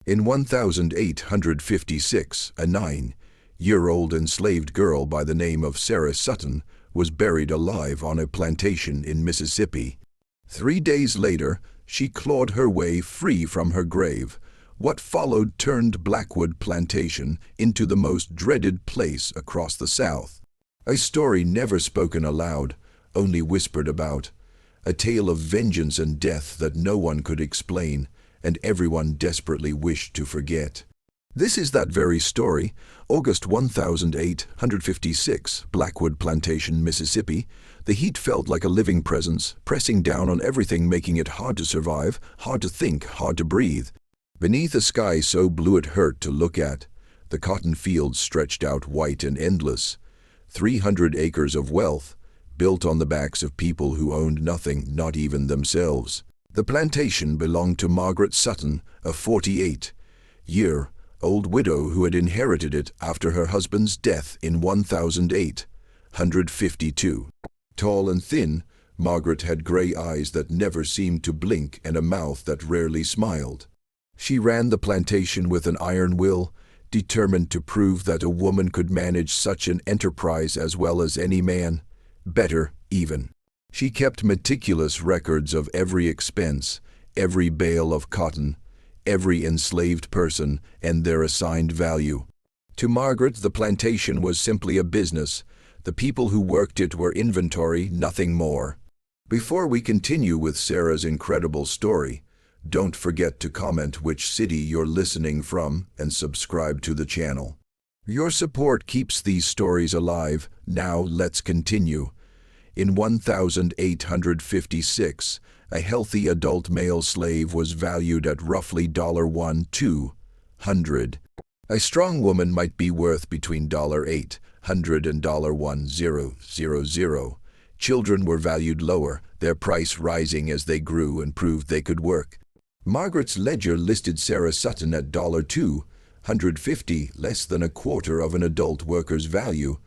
In 1856, a 9-year-old enslaved girl by the name of Sara Sutton was buried alive on a plantation in Mississippi. 3 days later, she clawed her way free from her grave. What followed turned Blackwood Plantation into the most dreaded place across the South. A story never spoken aloud, only whispered about. A tale of vengeance and death that no one could explain, and everyone desperately wished to forget. This is that very story. August 1856, Blackwood Plantation, Mississippi. The heat felt like a living presence, pressing down on everything, making it hard to survive, hard to think, hard to breathe. Beneath a sky so blue it hurt to look at, the cotton fields stretched out white and endless. 300 acres of wealth, built on the backs of people who owned nothing, not even themselves. The plantation belonged to Margaret Sutton, a 48-year-old widow who had inherited it after her husband's death in 1852. Tall and thin, Margaret had gray eyes that never seemed to blink and a mouth that rarely smiled. She ran the plantation with an iron will, determined to prove that a woman could manage such an enterprise as well as any man, better even. She kept meticulous records of every expense, every bale of cotton, every enslaved person, and their assigned value. To Margaret, the plantation was simply a business. The people who worked it were inventory, nothing more. Before we continue with Sara's incredible story, don't forget to comment which city you're listening from and subscribe to the channel. Your support keeps these stories alive. Now let's continue. In 1856, a healthy adult male slave was valued at roughly $1,200. A strong woman might be worth between $800 and $1,000. Children were valued lower, their price rising as they grew and proved they could work. Margaret's ledger listed Sara Sutton at $250, less than a quarter of an adult worker's value.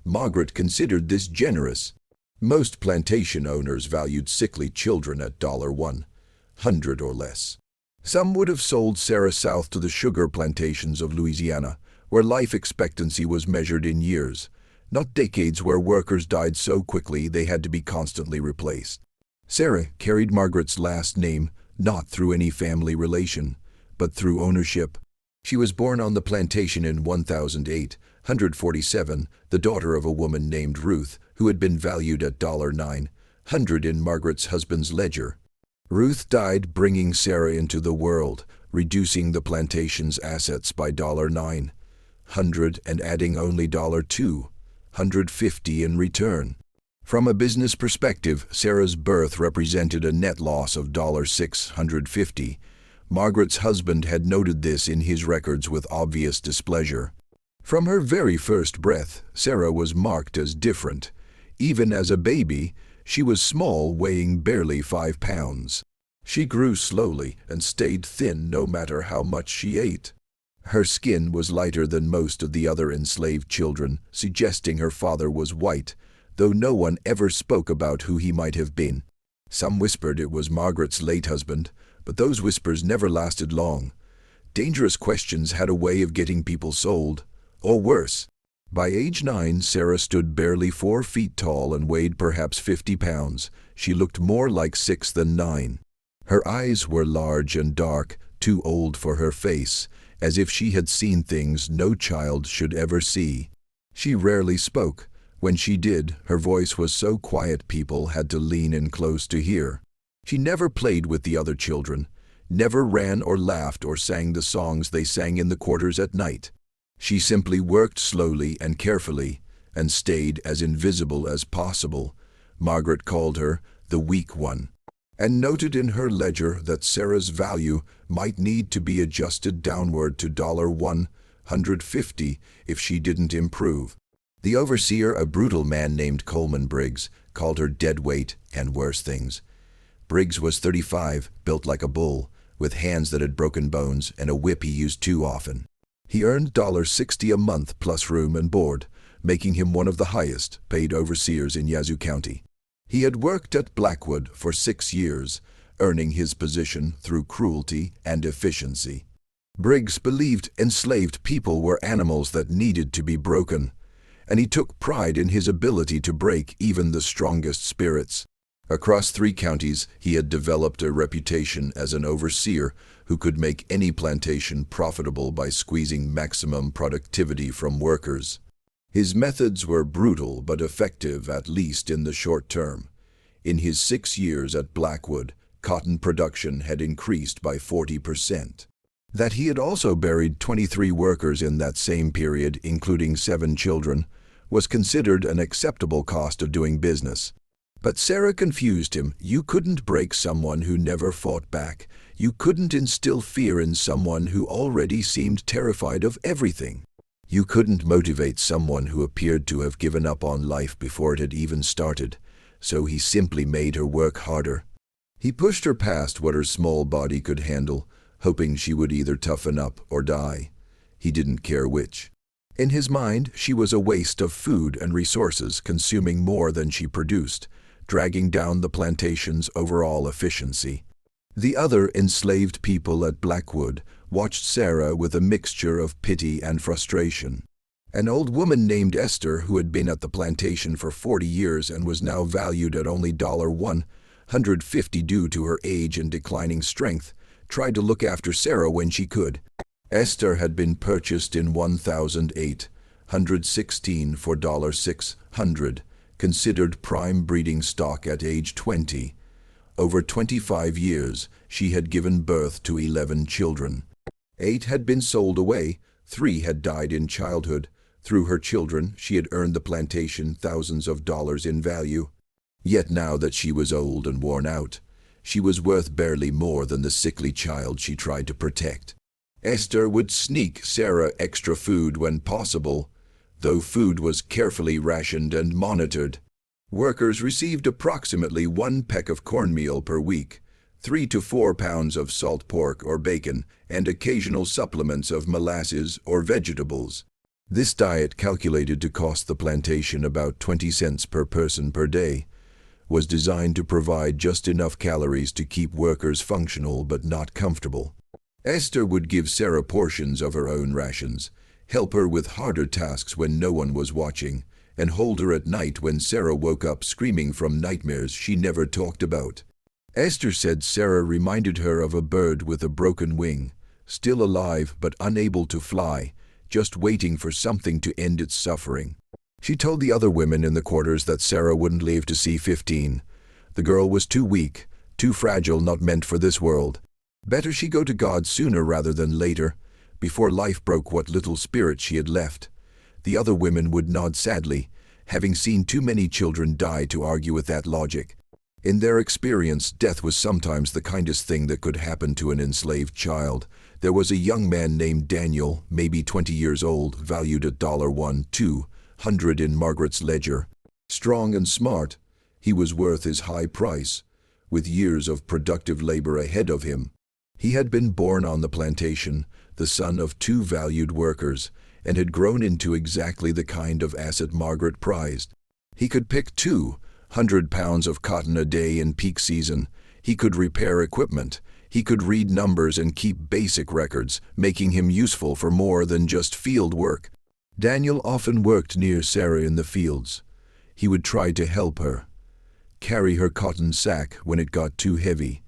Margaret considered this generous. Most plantation owners valued sickly children at $100 or less. Some would have sold Sara south to the sugar plantations of Louisiana, where life expectancy was measured in years, not decades, where workers died so quickly they had to be constantly replaced. Sara carried Margaret's last name, not through any family relation, but through ownership. She was born on the plantation in 1847, the daughter of a woman named Ruth, who had been valued at $900 in Margaret's husband's ledger. Ruth died, bringing Sara into the world, reducing the plantation's assets by $900 and adding only $250 in return. From a business perspective, Sara's birth represented a net loss of $650. Margaret's husband had noted this in his records with obvious displeasure. From her very first breath, Sara was marked as different. Even as a baby, she was small, weighing barely 5 pounds. She grew slowly and stayed thin no matter how much she ate. Her skin was lighter than most of the other enslaved children, suggesting her father was white, though no one ever spoke about who he might have been. Some whispered it was Margaret's late husband, but those whispers never lasted long. Dangerous questions had a way of getting people sold, or worse. By age 9, Sara stood barely 4 feet tall and weighed perhaps 50 pounds. She looked more like 6 than 9. Her eyes were large and dark, too old for her face, as if she had seen things no child should ever see. She rarely spoke. When she did, her voice was so quiet people had to lean in close to hear. She never played with the other children, never ran or laughed or sang the songs they sang in the quarters at night. She simply worked slowly and carefully and stayed as invisible as possible. Margaret called her the weak one, and noted in her ledger that Sara's value might need to be adjusted downward to $150 if she didn't improve. The overseer, a brutal man named Coleman Briggs, called her deadweight and worse things. Briggs was 35, built like a bull, with hands that had broken bones and a whip he used too often. He earned $60 a month plus room and board, making him one of the highest paid overseers in Yazoo County. He had worked at Blackwood for 6 years, earning his position through cruelty and efficiency. Briggs believed enslaved people were animals that needed to be broken, and he took pride in his ability to break even the strongest spirits. Across 3 counties, he had developed a reputation as an overseer who could make any plantation profitable by squeezing maximum productivity from workers. His methods were brutal but effective, at least in the short term. In his 6 years at Blackwood, cotton production had increased by 40%. That he had also buried 23 workers in that same period, including 7 children, was considered an acceptable cost of doing business. But Sara confused him. You couldn't break someone who never fought back. You couldn't instill fear in someone who already seemed terrified of everything. You couldn't motivate someone who appeared to have given up on life before it had even started. So he simply made her work harder. He pushed her past what her small body could handle, hoping she would either toughen up or die. He didn't care which. In his mind, she was a waste of food and resources, consuming more than she produced, dragging down the plantation's overall efficiency. The other enslaved people at Blackwood watched Sara with a mixture of pity and frustration. An old woman named Esther, who had been at the plantation for 40 years and was now valued at only $150 due to her age and declining strength, tried to look after Sara when she could. Esther had been purchased in 1816 for $600, considered prime breeding stock at age 20. Over 25 years, she had given birth to 11 children. 8 had been sold away, 3 had died in childhood. Through her children, she had earned the plantation thousands of dollars in value. Yet now that she was old and worn out, she was worth barely more than the sickly child she tried to protect. Esther would sneak Sara extra food when possible, though food was carefully rationed and monitored. Workers received approximately 1 peck of cornmeal per week, 3 to 4 pounds of salt pork or bacon, and occasional supplements of molasses or vegetables. This diet, calculated to cost the plantation about 20 cents per person per day, was designed to provide just enough calories to keep workers functional but not comfortable. Esther would give Sara portions of her own rations, help her with harder tasks when no one was watching, and hold her at night when Sara woke up screaming from nightmares she never talked about. Esther said Sara reminded her of a bird with a broken wing, still alive but unable to fly, just waiting for something to end its suffering. She told the other women in the quarters that Sara wouldn't live to see 15. The girl was too weak, too fragile, not meant for this world. Better she go to God sooner rather than later, before life broke what little spirit she had left. The other women would nod sadly, having seen too many children die to argue with that logic. In their experience, death was sometimes the kindest thing that could happen to an enslaved child. There was a young man named Daniel, maybe 20 years old, valued at $1,200 in Margaret's ledger. Strong and smart, he was worth his high price, with years of productive labor ahead of him. He had been born on the plantation, the son of 2 valued workers, and had grown into exactly the kind of asset Margaret prized. He could pick 200 pounds of cotton a day in peak season. He could repair equipment. He could read numbers and keep basic records, making him useful for more than just field work. Daniel often worked near Sara in the fields. He would try to help her, carry her cotton sack when it got too heavy,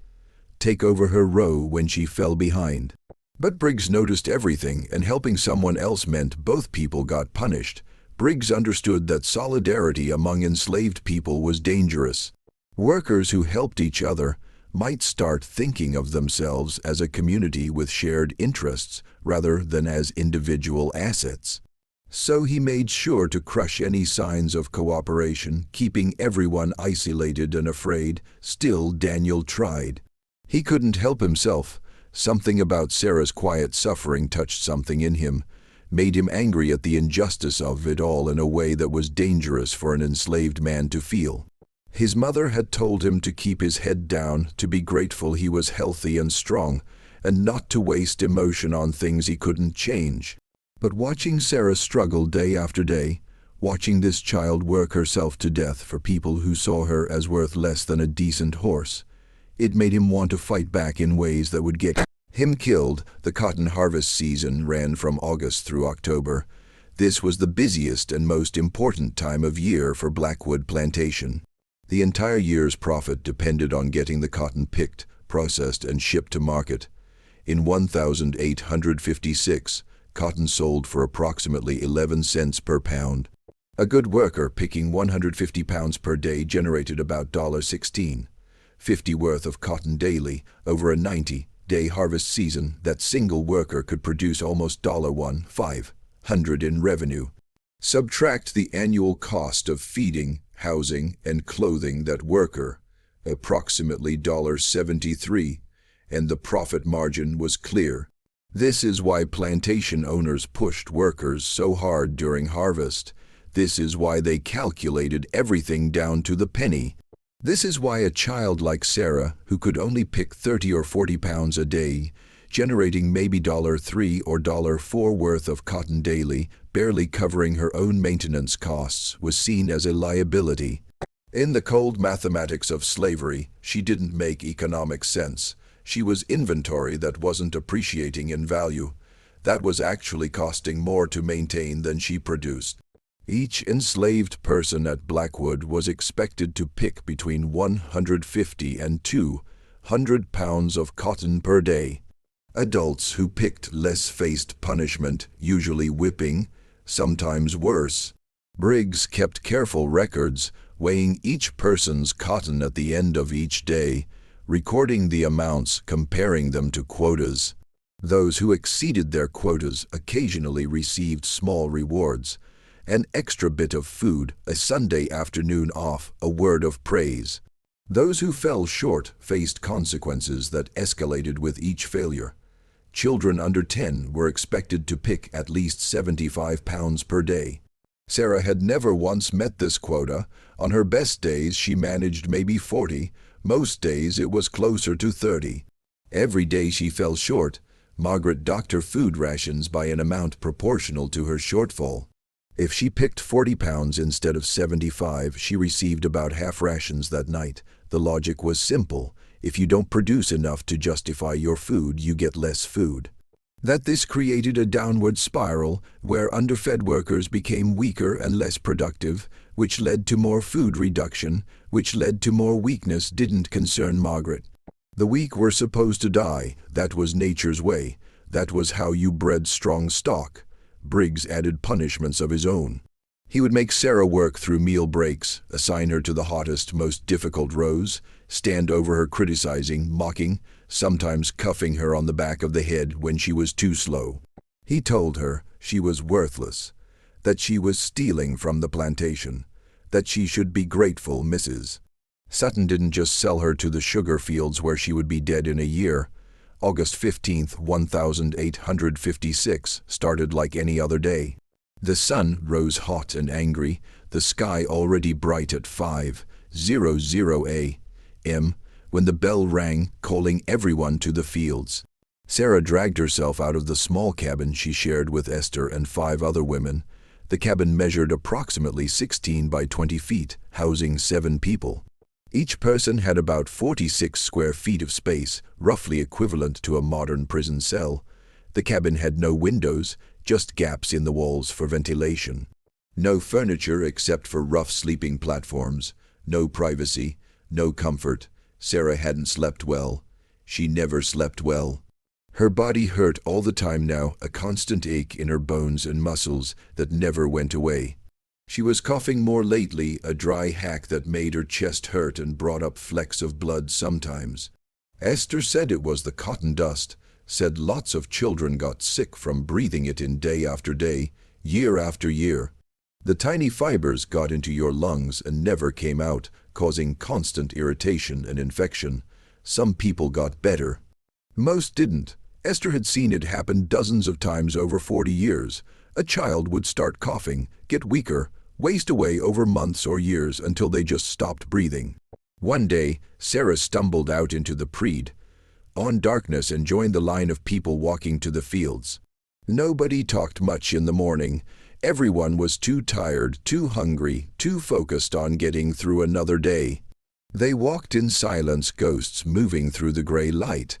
take over her row when she fell behind. But Briggs noticed everything, and helping someone else meant both people got punished. Briggs understood that solidarity among enslaved people was dangerous. Workers who helped each other might start thinking of themselves as a community with shared interests rather than as individual assets. So he made sure to crush any signs of cooperation, keeping everyone isolated and afraid. Still, Daniel tried. He couldn't help himself. Something about Sara's quiet suffering touched something in him, made him angry at the injustice of it all in a way that was dangerous for an enslaved man to feel. His mother had told him to keep his head down, to be grateful he was healthy and strong, and not to waste emotion on things he couldn't change. But watching Sara struggle day after day, watching this child work herself to death for people who saw her as worth less than a decent horse, it made him want to fight back in ways that would get Him killed, the cotton harvest season ran from August through October. This was the busiest and most important time of year for Blackwood Plantation. The entire year's profit depended on getting the cotton picked, processed, and shipped to market. In 1856, cotton sold for approximately 11 cents per pound. A good worker picking 150 pounds per day generated about $16.50 worth of cotton daily. Over a 90-day harvest season, that single worker could produce almost $1,500 in revenue. Subtract the annual cost of feeding, housing, and clothing that worker, approximately $73, and the profit margin was clear. This is why plantation owners pushed workers so hard during harvest. This is why they calculated everything down to the penny. This is why a child like Sara, who could only pick 30 or 40 pounds a day, generating maybe $3 or $4 worth of cotton daily, barely covering her own maintenance costs, was seen as a liability. In the cold mathematics of slavery, she didn't make economic sense. She was inventory that wasn't appreciating in value. That was actually costing more to maintain than she produced. Each enslaved person at Blackwood was expected to pick between 150 and 200 pounds of cotton per day. Adults who picked less faced punishment, usually whipping, sometimes worse. Briggs kept careful records, weighing each person's cotton at the end of each day, recording the amounts, comparing them to quotas. Those who exceeded their quotas occasionally received small rewards. An extra bit of food, a Sunday afternoon off, a word of praise. Those who fell short faced consequences that escalated with each failure. Children under 10 were expected to pick at least 75 pounds per day. Sara had never once met this quota. On her best days she managed maybe 40, most days it was closer to 30. Every day she fell short, Margaret docked her food rations by an amount proportional to her shortfall. If she picked 40 pounds instead of 75, she received about half rations that night. The logic was simple. If you don't produce enough to justify your food, you get less food. This created a downward spiral where underfed workers became weaker and less productive, which led to more food reduction, which led to more weakness. Didn't concern Margaret. The weak were supposed to die. That was nature's way. That was how you bred strong stock. Briggs added punishments of his own. He would make Sara work through meal breaks, assign her to the hottest, most difficult rows, stand over her criticizing, mocking, sometimes cuffing her on the back of the head when she was too slow. He told her she was worthless, that she was stealing from the plantation, that she should be grateful. Mrs. Sutton didn't just sell her to the sugar fields where she would be dead in a year. August 15, 1856, started like any other day. The sun rose hot and angry, the sky already bright at 5:00 a.m., when the bell rang, calling everyone to the fields. Sara dragged herself out of the small cabin she shared with Esther and 5 other women. The cabin measured approximately 16 by 20 feet, housing 7 people. Each person had about 46 square feet of space, roughly equivalent to a modern prison cell. The cabin had no windows, just gaps in the walls for ventilation. No furniture except for rough sleeping platforms. No privacy, no comfort. Sara hadn't slept well. She never slept well. Her body hurt all the time now, a constant ache in her bones and muscles that never went away. She was coughing more lately, a dry hack that made her chest hurt and brought up flecks of blood sometimes. Esther said it was the cotton dust, said lots of children got sick from breathing it in day after day, year after year. The tiny fibers got into your lungs and never came out, causing constant irritation and infection. Some people got better. Most didn't. Esther had seen it happen dozens of times over 40 years. A child would start coughing, get weaker, waste away over months or years until they just stopped breathing. One day, Sara stumbled out into the pre-dawn darkness and joined the line of people walking to the fields. Nobody talked much in the morning. Everyone was too tired, too hungry, too focused on getting through another day. They walked in silence, ghosts moving through the gray light,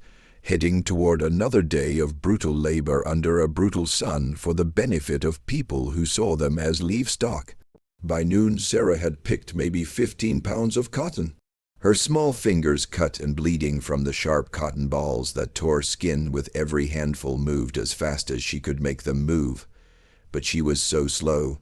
heading toward another day of brutal labor under a brutal sun for the benefit of people who saw them as livestock. By noon, Sara had picked maybe 15 pounds of cotton. Her small fingers cut and bleeding from the sharp cotton balls that tore skin with every handful moved as fast as she could make them move. But she was so slow.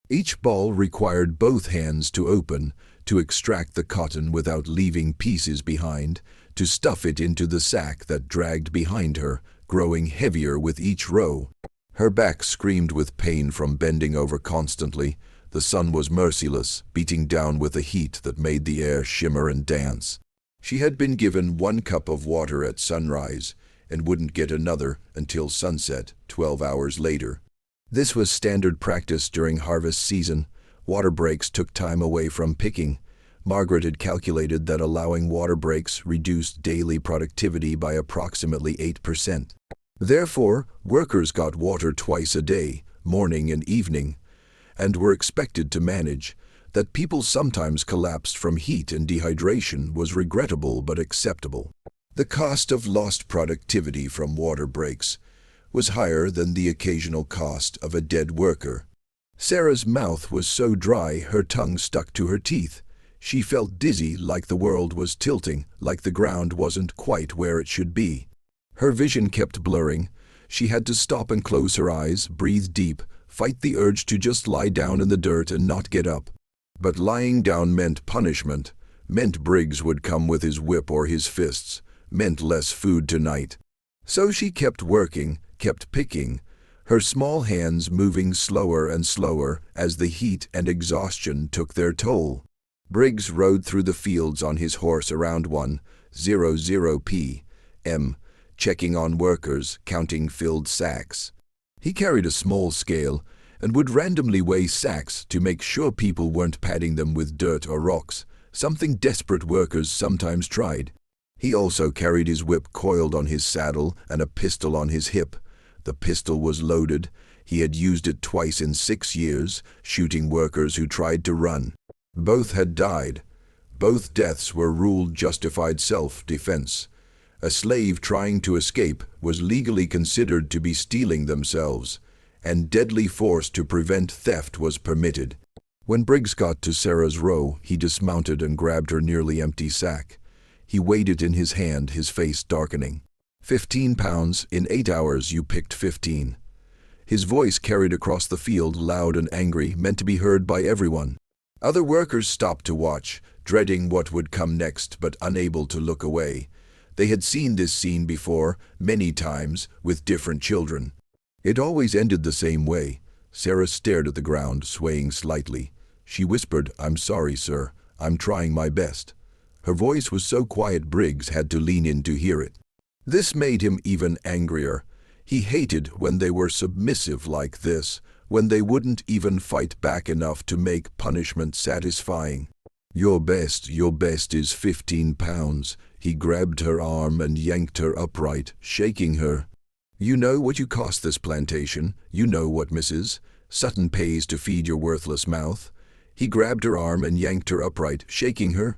Each ball required both hands to open, to extract the cotton without leaving pieces behind, to stuff it into the sack that dragged behind her, growing heavier with each row. Her back screamed with pain from bending over constantly. The sun was merciless, beating down with a heat that made the air shimmer and dance. She had been given 1 cup of water at sunrise, and wouldn't get another until sunset, 12 hours later. This was standard practice during harvest season. Water breaks took time away from picking. Margaret had calculated that allowing water breaks reduced daily productivity by approximately 8%. Therefore, workers got water twice a day, morning and evening, and were expected to manage. That people sometimes collapsed from heat and dehydration was regrettable but acceptable. The cost of lost productivity from water breaks was higher than the occasional cost of a dead worker. Sara's mouth was so dry her tongue stuck to her teeth. She felt dizzy, like the world was tilting, like the ground wasn't quite where it should be. Her vision kept blurring. She had to stop and close her eyes, breathe deep, fight the urge to just lie down in the dirt and not get up. But lying down meant punishment, meant Briggs would come with his whip or his fists, meant less food tonight. So she kept working, kept picking, her small hands moving slower and slower as the heat and exhaustion took their toll. Briggs rode through the fields on his horse around 1:00 p.m., checking on workers, counting filled sacks. He carried a small scale and would randomly weigh sacks to make sure people weren't padding them with dirt or rocks, something desperate workers sometimes tried. He also carried his whip coiled on his saddle and a pistol on his hip. The pistol was loaded. He had used it twice in 6 years, shooting workers who tried to run. Both had died. Both deaths were ruled justified self-defense. A slave trying to escape was legally considered to be stealing themselves, and deadly force to prevent theft was permitted. When Briggs got to Sara's row, he dismounted and grabbed her nearly empty sack. He weighed it in his hand, his face darkening. 15 pounds, in 8 hours you picked 15. His voice carried across the field, loud and angry, meant to be heard by everyone. Other workers stopped to watch, dreading what would come next but unable to look away. They had seen this scene before, many times, with different children. It always ended the same way. Sara stared at the ground, swaying slightly. She whispered, "I'm sorry, sir. I'm trying my best." Her voice was so quiet Briggs had to lean in to hear it. This made him even angrier. He hated when they were submissive like this, when they wouldn't even fight back enough to make punishment satisfying. Your best is 15 pounds. He grabbed her arm and yanked her upright, shaking her. You know what you cost this plantation. You know what Mrs. Sutton pays to feed your worthless mouth. He grabbed her arm and yanked her upright, shaking her.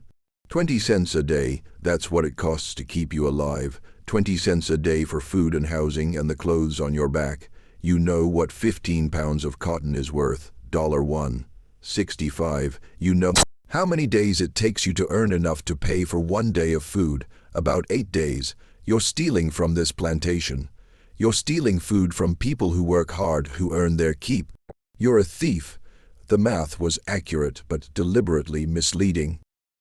20 cents a day, that's what it costs to keep you alive. 20 cents a day for food and housing and the clothes on your back. You know what 15 pounds of cotton is worth. $1.65. You know how many days it takes you to earn enough to pay for 1 day of food. About 8 days. You're stealing from this plantation. You're stealing food from people who work hard, who earn their keep. You're a thief. The math was accurate but deliberately misleading.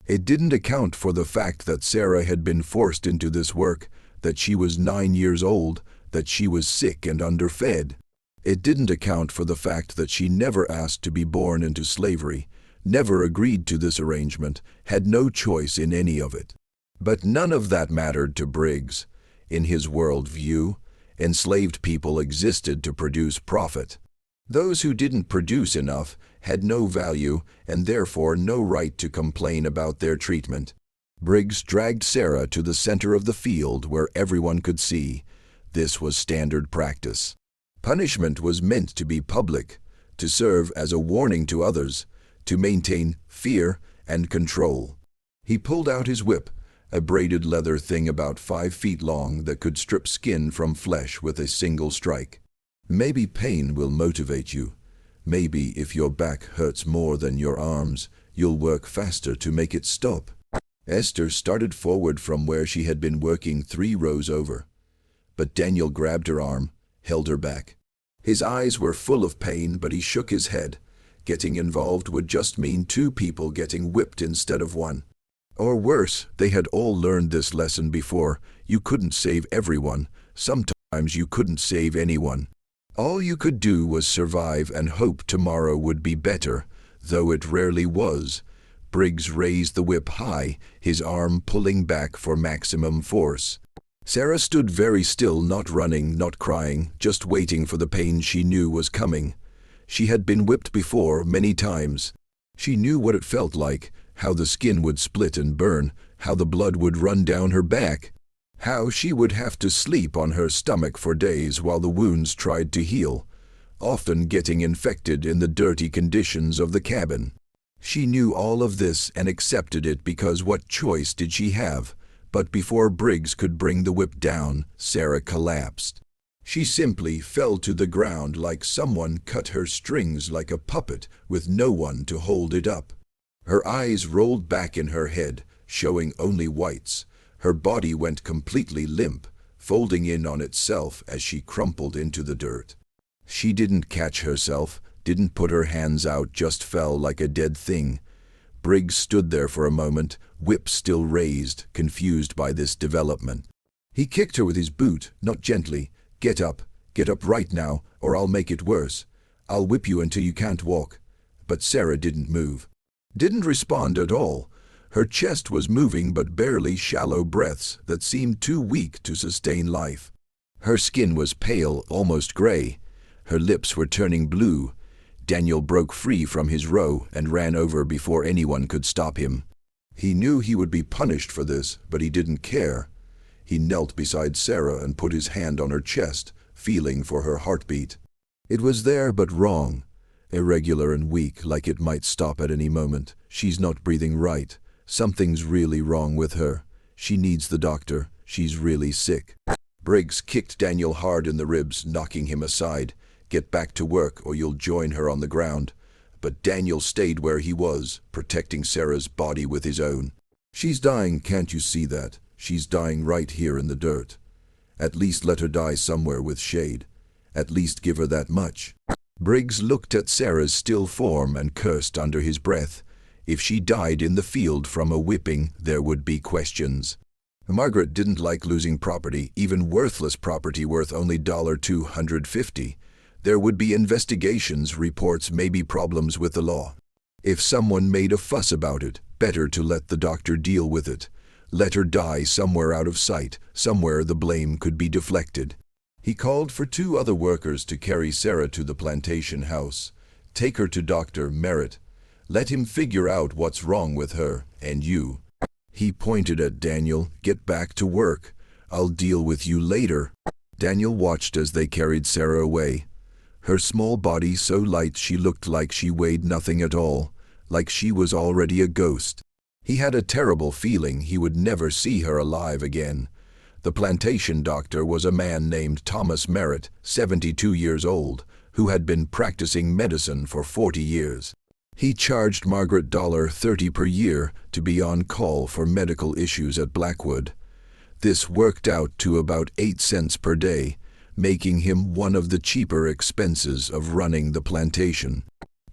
It didn't account for the fact that Sara had been forced into this work, that she was 9 years old, that she was sick and underfed. It didn't account for the fact that she never asked to be born into slavery, never agreed to this arrangement, had no choice in any of it. But none of that mattered to Briggs. In his world view, enslaved people existed to produce profit. Those who didn't produce enough had no value and therefore no right to complain about their treatment. Briggs dragged Sara to the center of the field where everyone could see. This was standard practice. Punishment was meant to be public, to serve as a warning to others, to maintain fear and control. He pulled out his whip, a braided leather thing about 5 feet long that could strip skin from flesh with a single strike. Maybe pain will motivate you. Maybe if your back hurts more than your arms, you'll work faster to make it stop. Esther started forward from where she had been working 3 rows over. But Daniel grabbed her arm, held her back. His eyes were full of pain, but he shook his head. Getting involved would just mean 2 people getting whipped instead of 1. Or worse, they had all learned this lesson before. You couldn't save everyone. Sometimes you couldn't save anyone. All you could do was survive and hope tomorrow would be better, though it rarely was. Briggs raised the whip high, his arm pulling back for maximum force. Sara stood very still, not running, not crying, just waiting for the pain she knew was coming. She had been whipped before many times. She knew what it felt like, how the skin would split and burn, how the blood would run down her back, how she would have to sleep on her stomach for days while the wounds tried to heal, often getting infected in the dirty conditions of the cabin. She knew all of this and accepted it because what choice did she have? But before Briggs could bring the whip down, Sara collapsed. She simply fell to the ground like someone cut her strings like a puppet with no one to hold it up. Her eyes rolled back in her head, showing only whites. Her body went completely limp, folding in on itself as she crumpled into the dirt. She didn't catch herself, didn't put her hands out, just fell like a dead thing. Briggs stood there for a moment, whip still raised, confused by this development. He kicked her with his boot, not gently. Get up right now, or I'll make it worse. I'll whip you until you can't walk. But Sara didn't move. Didn't respond at all. Her chest was moving, but barely, shallow breaths that seemed too weak to sustain life. Her skin was pale, almost gray. Her lips were turning blue. Daniel broke free from his row and ran over before anyone could stop him. He knew he would be punished for this, but he didn't care. He knelt beside Sara and put his hand on her chest, feeling for her heartbeat. It was there but wrong. Irregular and weak, like it might stop at any moment. She's not breathing right. Something's really wrong with her. She needs the doctor. She's really sick. Briggs kicked Daniel hard in the ribs, knocking him aside. Get back to work or you'll join her on the ground. But Daniel stayed where he was, protecting Sara's body with his own. She's dying, can't you see that? She's dying right here in the dirt. At least let her die somewhere with shade. At least give her that much. Briggs looked at Sara's still form and cursed under his breath. If she died in the field from a whipping, there would be questions. Margaret didn't like losing property, even worthless property worth only $250. There would be investigations, reports, maybe problems with the law. If someone made a fuss about it, better to let the doctor deal with it. Let her die somewhere out of sight, somewhere the blame could be deflected. He called for 2 other workers to carry Sara to the plantation house. Take her to Dr. Merritt. Let him figure out what's wrong with her, and you. He pointed at Daniel. Get back to work. I'll deal with you later. Daniel watched as they carried Sara away. Her small body so light she looked like she weighed nothing at all, like she was already a ghost. He had a terrible feeling he would never see her alive again. The plantation doctor was a man named Thomas Merritt, 72 years old, who had been practicing medicine for 40 years. He charged Margaret $30 per year to be on call for medical issues at Blackwood. This worked out to about 8 cents per day, making him one of the cheaper expenses of running the plantation.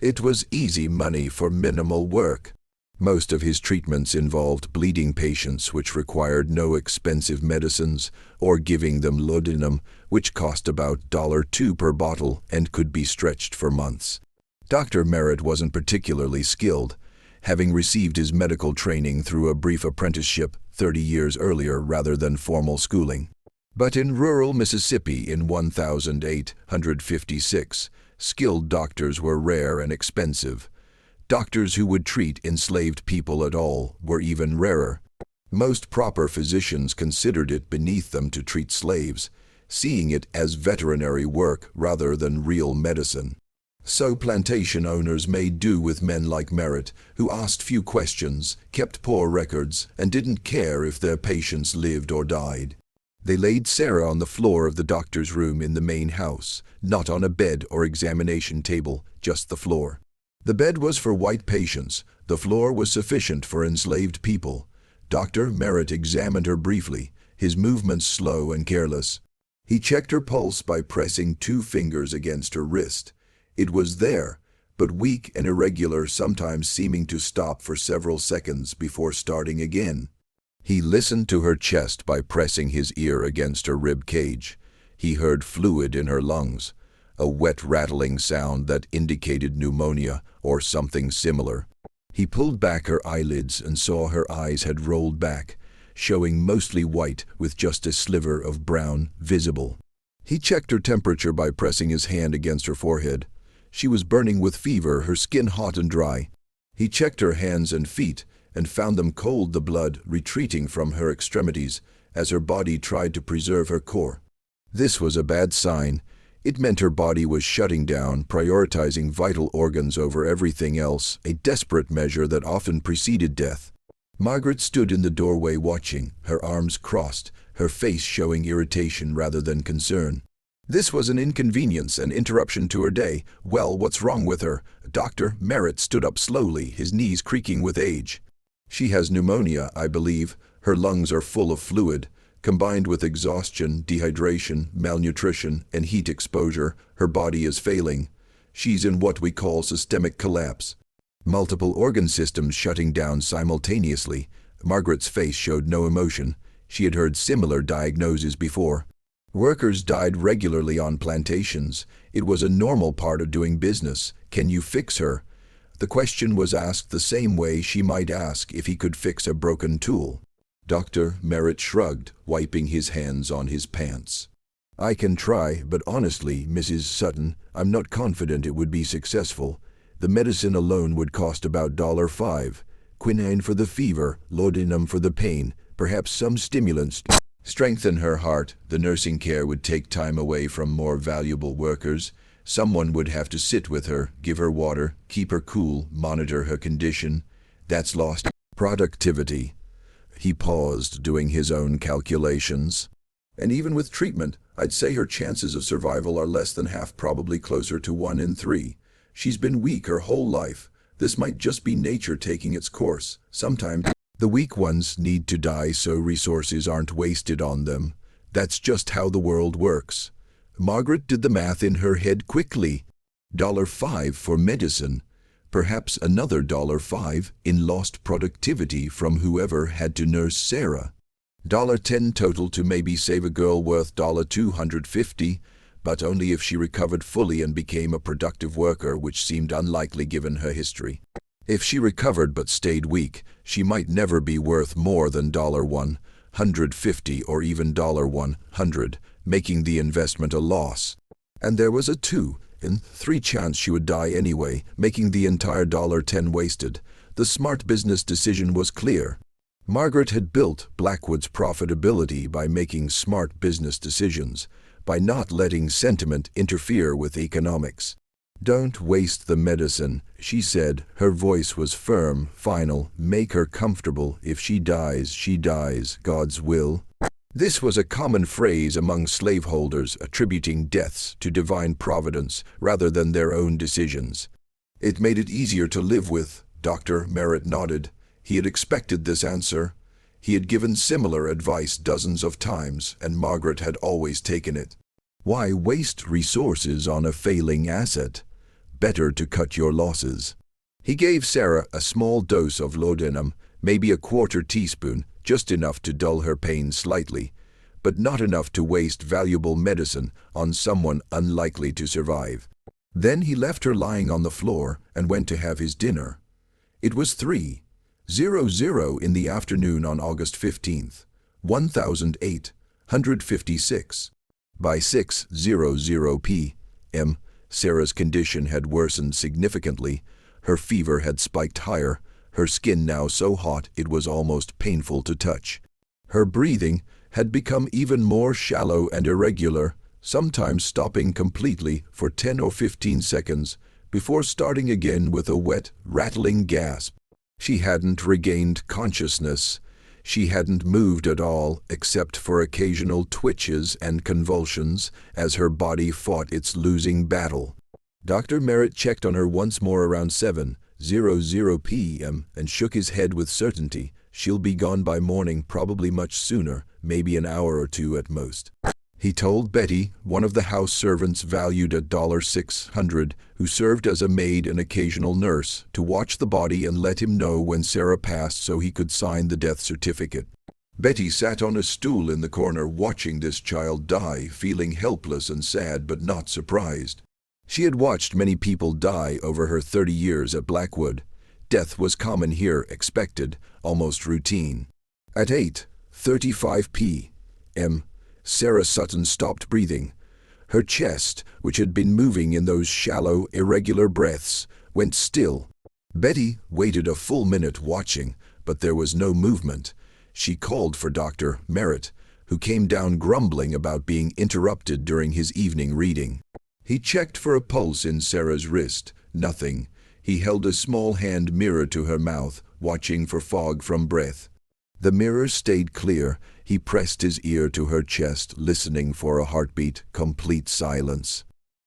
It was easy money for minimal work. Most of his treatments involved bleeding patients, which required no expensive medicines, or giving them laudanum, which cost about $2 per bottle and could be stretched for months. Dr. Merritt wasn't particularly skilled, having received his medical training through a brief apprenticeship 30 years earlier rather than formal schooling. But in rural Mississippi in 1856, skilled doctors were rare and expensive. Doctors who would treat enslaved people at all were even rarer. Most proper physicians considered it beneath them to treat slaves, seeing it as veterinary work rather than real medicine. So plantation owners made do with men like Merritt, who asked few questions, kept poor records, and didn't care if their patients lived or died. They laid Sara on the floor of the doctor's room in the main house, not on a bed or examination table, just the floor. The bed was for white patients, the floor was sufficient for enslaved people. Dr. Merritt examined her briefly, his movements slow and careless. He checked her pulse by pressing 2 fingers against her wrist. It was there, but weak and irregular, sometimes seeming to stop for several seconds before starting again. He listened to her chest by pressing his ear against her rib cage. He heard fluid in her lungs, a wet rattling sound that indicated pneumonia or something similar. He pulled back her eyelids and saw her eyes had rolled back, showing mostly white with just a sliver of brown visible. He checked her temperature by pressing his hand against her forehead. She was burning with fever, her skin hot and dry. He checked her hands and feet and found them cold, the blood retreating from her extremities as her body tried to preserve her core. This was a bad sign. It meant her body was shutting down, prioritizing vital organs over everything else, a desperate measure that often preceded death. Margaret stood in the doorway watching, her arms crossed, her face showing irritation rather than concern. This was an inconvenience and interruption to her day. Well, what's wrong with her? Dr. Merritt stood up slowly, his knees creaking with age. She has pneumonia, I believe. Her lungs are full of fluid. Combined with exhaustion, dehydration, malnutrition, and heat exposure, her body is failing. She's in what we call systemic collapse. Multiple organ systems shutting down simultaneously. Margaret's face showed no emotion. She had heard similar diagnoses before. Workers died regularly on plantations. It was a normal part of doing business. Can you fix her? The question was asked the same way she might ask if he could fix a broken tool. Dr. Merritt shrugged, wiping his hands on his pants. I can try, but honestly, Mrs. Sutton, I'm not confident it would be successful. The medicine alone would cost about $5. Quinine for the fever, laudanum for the pain, perhaps some stimulants. Strengthen her heart. The nursing care would take time away from more valuable workers. Someone would have to sit with her, give her water, keep her cool, monitor her condition. That's lost productivity. He paused, doing his own calculations. And even with treatment, I'd say her chances of survival are less than half, probably closer to 1 in 3. She's been weak her whole life. This might just be nature taking its course. Sometimes the weak ones need to die so resources aren't wasted on them. That's just how the world works. Margaret did the math in her head quickly. $5 for medicine. Perhaps another $5 in lost productivity from whoever had to nurse Sara. $10 total to maybe save a girl worth $250, but only if she recovered fully and became a productive worker, which seemed unlikely given her history. If she recovered but stayed weak, she might never be worth more than $150 or even $100, making the investment a loss. And there was a 2 in 3 chance she would die anyway, making the entire $10 wasted. The smart business decision was clear. Margaret had built Blackwood's profitability by making smart business decisions, by not letting sentiment interfere with economics. Don't waste the medicine, she said. Her voice was firm, final. Make her comfortable. If she dies, God's will. This was a common phrase among slaveholders, attributing deaths to divine providence rather than their own decisions. It made it easier to live with. Dr. Merritt nodded. He had expected this answer. He had given similar advice dozens of times, and Margaret had always taken it. Why waste resources on a failing asset? Better to cut your losses. He gave Sara a small dose of laudanum, maybe a 1/4 teaspoon, just enough to dull her pain slightly, but not enough to waste valuable medicine on someone unlikely to survive. Then he left her lying on the floor and went to have his dinner. It was 3:00 in the afternoon on August 15th, 1856. By 6:00 p.m., Sara's condition had worsened significantly. Her fever had spiked higher, her skin now so hot it was almost painful to touch. Her breathing had become even more shallow and irregular, sometimes stopping completely for 10 or 15 seconds, before starting again with a wet, rattling gasp. She hadn't regained consciousness. She hadn't moved at all, except for occasional twitches and convulsions as her body fought its losing battle. Dr. Merritt checked on her once more around 7:00 p.m. and shook his head with certainty. She'll be gone by morning, probably much sooner, maybe an hour or two at most. He told Betty, one of the house servants valued at $600, who served as a maid and occasional nurse, to watch the body and let him know when Sara passed so he could sign the death certificate. Betty sat on a stool in the corner watching this child die, feeling helpless and sad but not surprised. She had watched many people die over her 30 years at Blackwood. Death was common here, expected, almost routine. At 8:35 p.m., Sara Sutton stopped breathing. Her chest, which had been moving in those shallow, irregular breaths, went still. Betty waited a full minute watching, but there was no movement. She called for Dr. Merritt, who came down grumbling about being interrupted during his evening reading. He checked for a pulse in Sara's wrist. Nothing. He held a small hand mirror to her mouth, watching for fog from breath. The mirror stayed clear. He pressed his ear to her chest, listening for a heartbeat. Complete silence.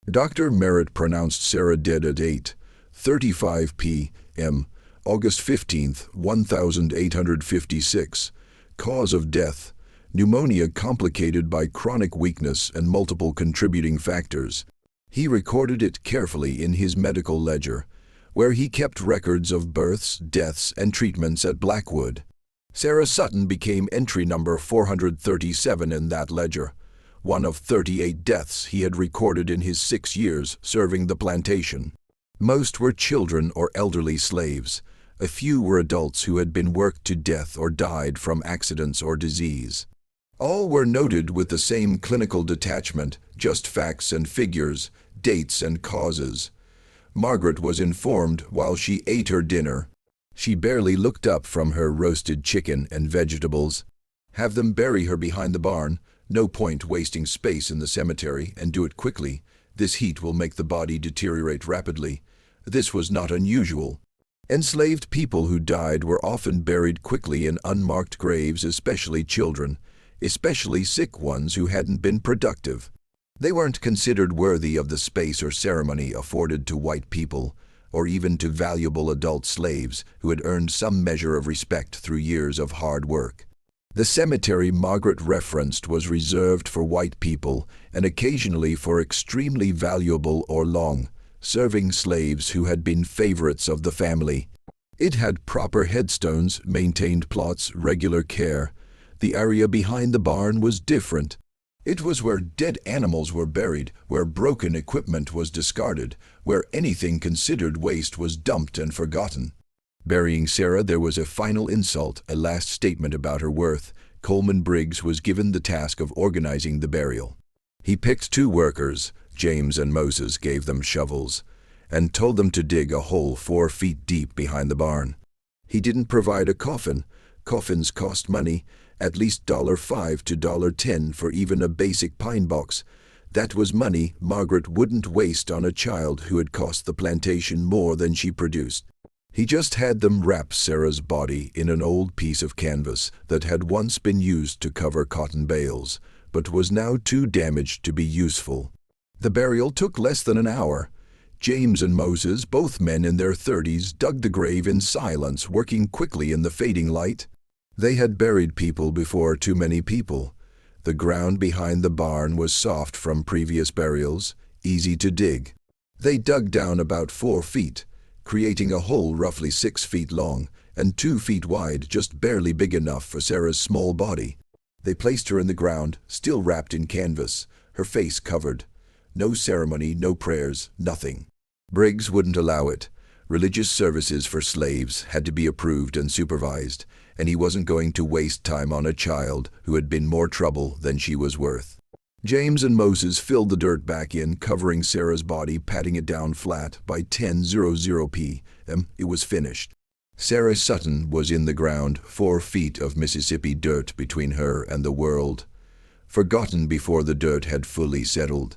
Dr. Merritt pronounced Sara dead at 8:35 p.m., August 15th, 1856. Cause of death: pneumonia complicated by chronic weakness and multiple contributing factors. He recorded it carefully in his medical ledger, where he kept records of births, deaths, and treatments at Blackwood. Sara Sutton became entry number 437 in that ledger, one of 38 deaths he had recorded in his 6 years serving the plantation. Most were children or elderly slaves. A few were adults who had been worked to death or died from accidents or disease. All were noted with the same clinical detachment, just facts and figures, dates and causes. Margaret was informed while she ate her dinner. She barely looked up from her roasted chicken and vegetables. Have them bury her behind the barn. No point wasting space in the cemetery, and do it quickly. This heat will make the body deteriorate rapidly. This was not unusual. Enslaved people who died were often buried quickly in unmarked graves, especially children, especially sick ones who hadn't been productive. They weren't considered worthy of the space or ceremony afforded to white people, or even to valuable adult slaves who had earned some measure of respect through years of hard work. The cemetery Margaret referenced was reserved for white people and occasionally for extremely valuable or long-serving slaves who had been favorites of the family. It had proper headstones, maintained plots, regular care. The area behind the barn was different. It was where dead animals were buried, where broken equipment was discarded, where anything considered waste was dumped and forgotten. Burying Sara, there was a final insult, a last statement about her worth. Coleman Briggs was given the task of organizing the burial. He picked 2 workers, James and Moses, gave them shovels, and told them to dig a hole 4 feet deep behind the barn. He didn't provide a coffin. Coffins cost money, at least $5 to $10 for even a basic pine box. That was money Margaret wouldn't waste on a child who had cost the plantation more than she produced. He just had them wrap Sara's body in an old piece of canvas that had once been used to cover cotton bales, but was now too damaged to be useful. The burial took less than an hour. James and Moses, both men in their 30s, dug the grave in silence, working quickly in the fading light. They had buried people before too many people. The ground behind the barn was soft from previous burials, easy to dig. They dug down about 4 feet, creating a hole roughly 6 feet long and 2 feet wide, just barely big enough for Sara's small body. They placed her in the ground, still wrapped in canvas, her face covered. No ceremony, no prayers, nothing. Briggs wouldn't allow it. Religious services for slaves had to be approved and supervised, and he wasn't going to waste time on a child who had been more trouble than she was worth. James and Moses filled the dirt back in, covering Sara's body, patting it down flat. By 10:00 p.m., it was finished. Sara Sutton was in the ground, 4 feet of Mississippi dirt between her and the world, forgotten before the dirt had fully settled.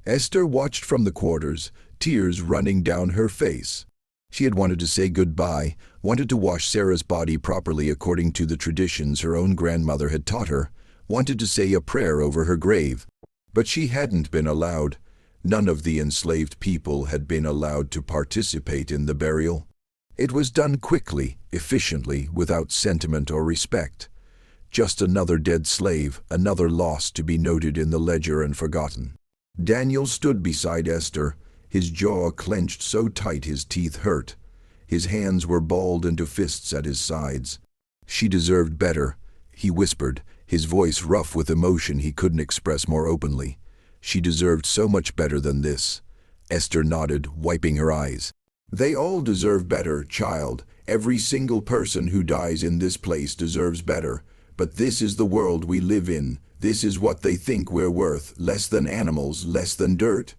Esther watched from the quarters, tears running down her face. She had wanted to say goodbye, wanted to wash Sara's body properly according to the traditions her own grandmother had taught her, wanted to say a prayer over her grave. But she hadn't been allowed. None of the enslaved people had been allowed to participate in the burial. It was done quickly, efficiently, without sentiment or respect. Just another dead slave, another loss to be noted in the ledger and forgotten. Daniel stood beside Esther, his jaw clenched so tight his teeth hurt. His hands were balled into fists at his sides. "She deserved better," he whispered, his voice rough with emotion he couldn't express more openly. "She deserved so much better than this." Esther nodded, wiping her eyes. "They all deserve better, child. Every single person who dies in this place deserves better. But this is the world we live in. This is what they think we're worth, less than animals, less than dirt."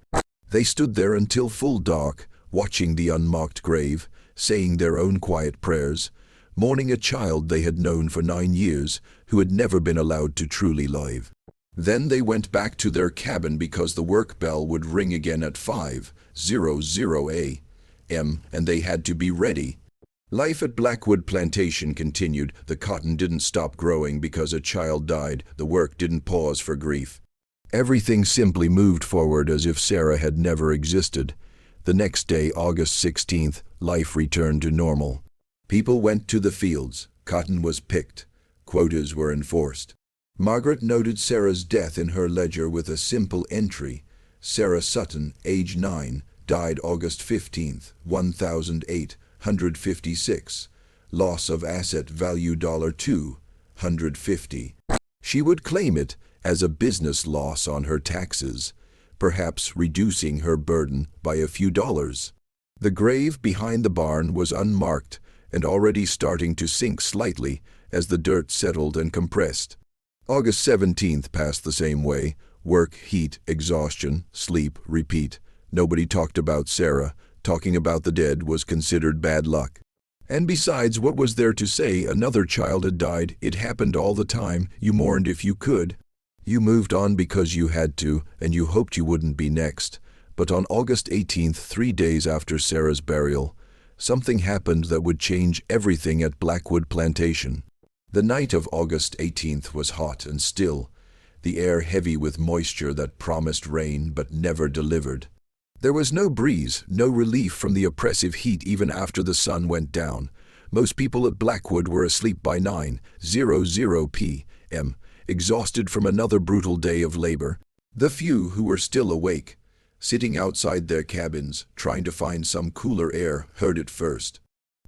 They stood there until full dark, watching the unmarked grave, saying their own quiet prayers, mourning a child they had known for 9 years, who had never been allowed to truly live. Then they went back to their cabin because the work bell would ring again at 5:00 a.m., and they had to be ready. Life at Blackwood Plantation continued. The cotton didn't stop growing because a child died. The work didn't pause for grief. Everything simply moved forward as if Sara had never existed. The next day, August 16th, life returned to normal. People went to the fields. Cotton was picked. Quotas were enforced. Margaret noted Sara's death in her ledger with a simple entry. Sara Sutton, age 9, died August 15th, 1856. Loss of asset value $250. She would claim it as a business loss on her taxes, perhaps reducing her burden by a few dollars. The grave behind the barn was unmarked and already starting to sink slightly as the dirt settled and compressed. August 17th passed the same way. Work, heat, exhaustion, sleep, repeat. Nobody talked about Sara. Talking about the dead was considered bad luck. And besides, what was there to say? Another child had died. It happened all the time. You mourned if you could. You moved on because you had to, and you hoped you wouldn't be next. But on August 18th, 3 days after Sara's burial, something happened that would change everything at Blackwood Plantation. The night of August 18th was hot and still, the air heavy with moisture that promised rain but never delivered. There was no breeze, no relief from the oppressive heat even after the sun went down. Most people at Blackwood were asleep by 9:00 p.m., exhausted from another brutal day of labor. The few who were still awake, sitting outside their cabins, trying to find some cooler air, heard it first.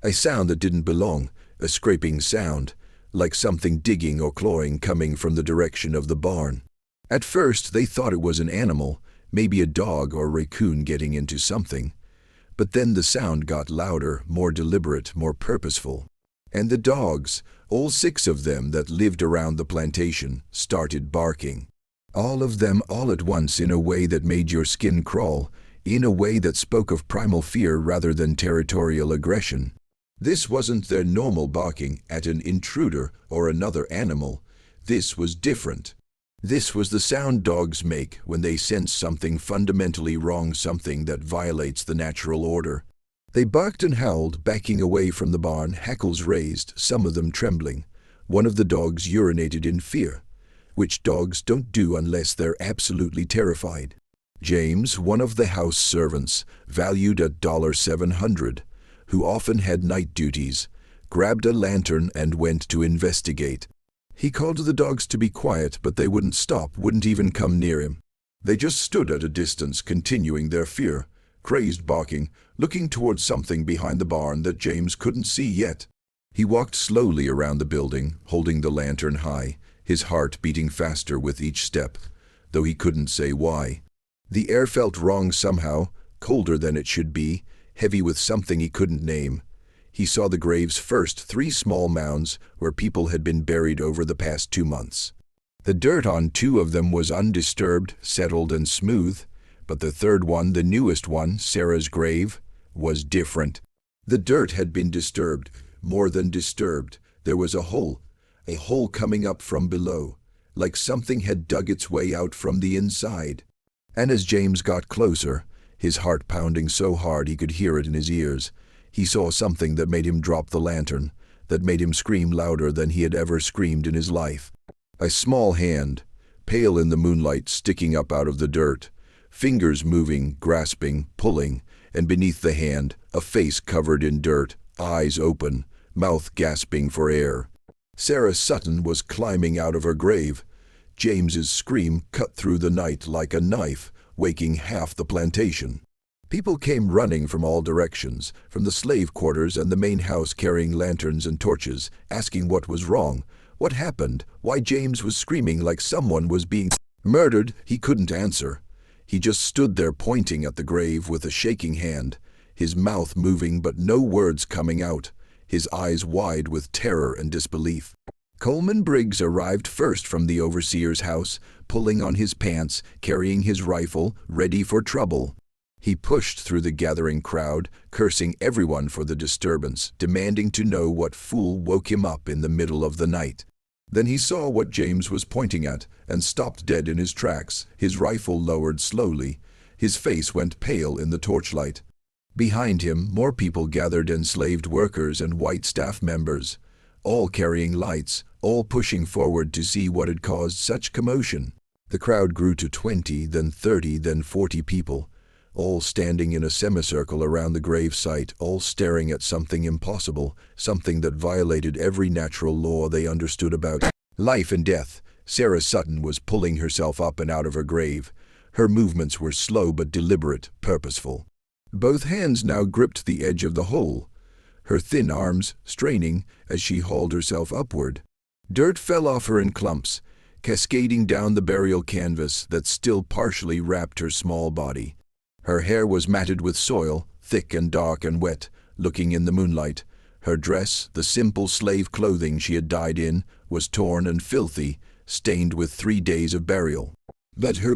A sound that didn't belong, a scraping sound, like something digging or clawing coming from the direction of the barn. At first they thought it was an animal, maybe a dog or raccoon getting into something. But then the sound got louder, more deliberate, more purposeful. And the dogs, all 6 of them that lived around the plantation, started barking. All of them all at once in a way that made your skin crawl, in a way that spoke of primal fear rather than territorial aggression. This wasn't their normal barking at an intruder or another animal. This was different. This was the sound dogs make when they sense something fundamentally wrong, something that violates the natural order. They barked and howled, backing away from the barn, hackles raised, some of them trembling. One of the dogs urinated in fear, which dogs don't do unless they're absolutely terrified. James, one of the house servants, valued at $700, who often had night duties, grabbed a lantern and went to investigate. He called to the dogs to be quiet, but they wouldn't stop, wouldn't even come near him. They just stood at a distance, continuing their fear, crazed barking, looking towards something behind the barn that James couldn't see yet. He walked slowly around the building, holding the lantern high, his heart beating faster with each step, though he couldn't say why. The air felt wrong somehow, colder than it should be, heavy with something he couldn't name. He saw the grave's first 3 small mounds where people had been buried over the past 2 months. The dirt on 2 of them was undisturbed, settled and smooth, but the third one, the newest one, Sara's grave, was different. The dirt had been disturbed, more than disturbed. There was a hole coming up from below, like something had dug its way out from the inside. And as James got closer, his heart pounding so hard he could hear it in his ears. He saw something that made him drop the lantern, that made him scream louder than he had ever screamed in his life. A small hand, pale in the moonlight, sticking up out of the dirt, fingers moving, grasping, pulling, and beneath the hand, a face covered in dirt, eyes open, mouth gasping for air. Sara Sutton was climbing out of her grave. James's scream cut through the night like a knife, waking half the plantation. People came running from all directions, from the slave quarters and the main house, carrying lanterns and torches, asking what was wrong, what happened, why James was screaming like someone was being murdered. He couldn't answer. He just stood there pointing at the grave with a shaking hand, his mouth moving but no words coming out, his eyes wide with terror and disbelief. Coleman Briggs arrived first from the overseer's house, pulling on his pants, carrying his rifle, ready for trouble. He pushed through the gathering crowd, cursing everyone for the disturbance, demanding to know what fool woke him up in the middle of the night. Then he saw what James was pointing at and stopped dead in his tracks, his rifle lowered slowly. His face went pale in the torchlight. Behind him, more people gathered, enslaved workers and white staff members, all carrying lights, all pushing forward to see what had caused such commotion. The crowd grew to 20, then 30, then 40 people, all standing in a semicircle around the grave site, all staring at something impossible, something that violated every natural law they understood about life and death. Sara Sutton was pulling herself up and out of her grave. Her movements were slow but deliberate, purposeful. Both hands now gripped the edge of the hole, her thin arms straining as she hauled herself upward. Dirt fell off her in clumps, cascading down the burial canvas that still partially wrapped her small body. Her hair was matted with soil, thick and dark and wet, looking in the moonlight. Her dress, the simple slave clothing she had died in, was torn and filthy, stained with 3 days of burial. But her